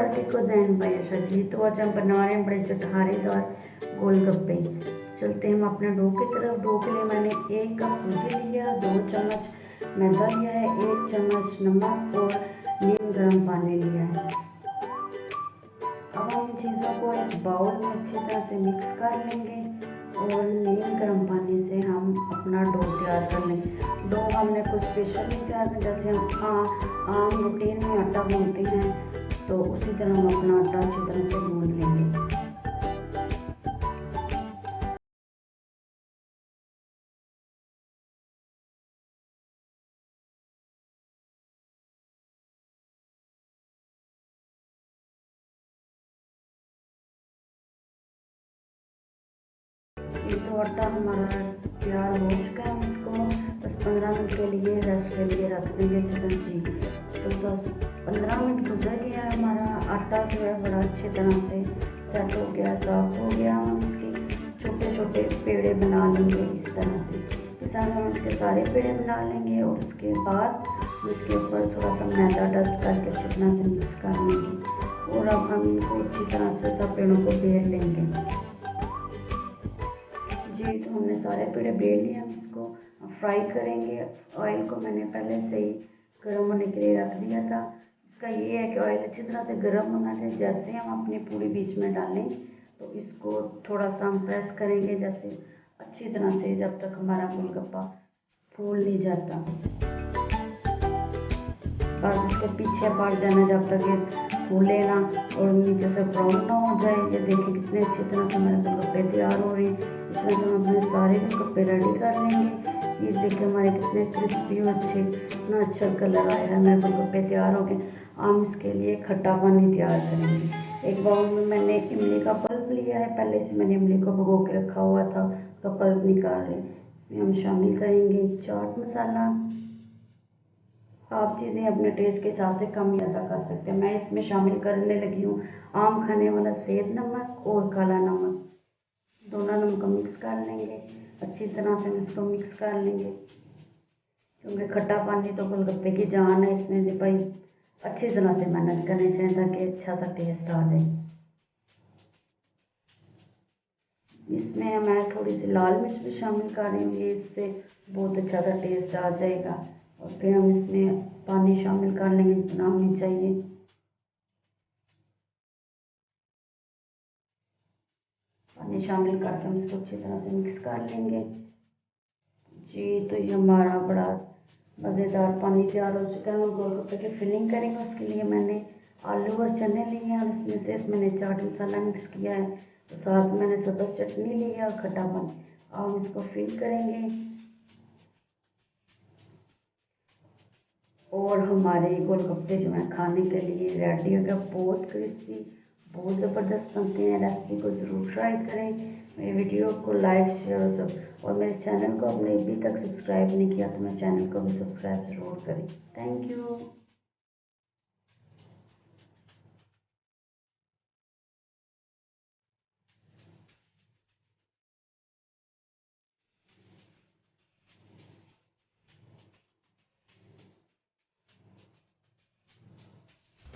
Welcome to cuisine by Ayesha ji. तो आज हम बना रहे हैं बड़े चटखारेदार गोलगप्पे। चलते हैं हम अपने डो की तरफ। डो के लिए मैंने 1 कप सूजी लिया, 2 चम्मच मैदा लिया है, 1 चम्मच नमक और नीम गर्म पानी लिया है। अब हम इन चीज़ों को एक बाउल में अच्छी तरह से मिक्स कर लेंगे और नीम गर्म पानी से हम अपना डो तैयार कर लेंगे। डो हमने कुछ स्पेशल नहीं तैयार करना, जैसे हम आम रूटीन में आटा गूंथते हैं तो उसी तरह हम अपना आटा अच्छी तरह से गूंथ लेंगे। ये तो आटा हमारा तैयार हो चुका है। हम इसको बस 15 मिनट के लिए रेस्ट के लिए रख देंगे चिकन जी। तो 10-15 मिनट गुजर गया है, हमारा आटा जो है बड़ा अच्छी तरह से सेट हो गया, सॉफ्ट हो गया। हम इसके छोटे छोटे पेड़े बना लेंगे इस तरह से। इस तरह हम इसके सारे पेड़े बना लेंगे और उसके बाद हम इसके ऊपर थोड़ा सा मैदा डस्ट करके अच्छी तरह से मिक्स कर लेंगे और अब हम इनको अच्छी तरह से सब पेड़ों को बेल लेंगे जी। तो हमने सारे पेड़े बेल लिए, हम इसको फ्राई करेंगे। ऑयल को मैंने पहले से ही गर्म होने के लिए रख दिया था। इसका ये है कि ऑयल अच्छी तरह से गर्म होना चाहिए। जैसे हम अपनी पूरी बीच में डालें तो इसको थोड़ा सा हम प्रेस करेंगे, जैसे अच्छी तरह से, जब तक हमारा गोलगप्पा फूल नहीं जाता। बस इसके पीछे पड़ जाना जब तक ये फूले ना और नीचे से ब्राउन ना हो जाए। ये देखिए कितने अच्छी तरह से हमारे गोलगप्पे तैयार हो रहे हैं। इस तरह से हम अपने सारे गोलगप्पे रेडी कर लेंगे। ये देखिए हमारे कितने क्रिस्पी और अच्छे, इतना अच्छा कलर आया है, हमारे गोलगप्पे तैयार हो गए। हम इसके लिए खट्टा पानी तैयार करेंगे। एक बाउल में मैंने इमली का पल्प लिया है, पहले से मैंने इमली को भिगो के रखा हुआ था, उसका पल्प निकाल लें। इसमें हम शामिल करेंगे चाट मसाला। आप चीज़ें अपने टेस्ट के हिसाब से कम ज़्यादा कर सकते हैं। मैं इसमें शामिल करने लगी हूँ आम खाने वाला सफ़ेद नमक और काला नमक, दोनों नमक को मिक्स कर लेंगे। अच्छी तरह से हम इसको मिक्स कर लेंगे, क्योंकि खट्टा पानी तो गोलगप्पे की जान है। इसमें भी भाई अच्छी तरह से मेहनत करनी चाहिए ताकि अच्छा सा टेस्ट आ जाए। इसमें मैं थोड़ी सी लाल मिर्च भी शामिल कर रही हूँ, ये इससे बहुत अच्छा सा टेस्ट आ जाएगा। और फिर हम इसमें पानी शामिल कर लेंगे जितना हमें चाहिए। पानी शामिल करके हम इसको अच्छी तरह से मिक्स कर लेंगे जी। तो ये हमारा बड़ा मज़ेदार पानी तैयार हो चुका है। हम गोलगप्पे की फिलिंग करेंगे, उसके लिए मैंने आलू और चने लिए हैं और उसमें सिर्फ मैंने चाट मसाला मिक्स किया है। तो साथ में मैंने सब्ज़ चटनी ली है और खट्टा पानी। अब हम इसको फिल करेंगे और हमारे गोलगप्पे जो है खाने के लिए रेडी हो गया। बहुत क्रिस्पी, बहुत ज़बरदस्त बनते हैं। रेसिपी को ज़रूर ट्राई करें। मेरी वीडियो को लाइक, शेयर और मेरे चैनल को आपने अभी तक सब्सक्राइब नहीं किया तो मेरे चैनल को भी सब्सक्राइब ज़रूर करें। Thank you.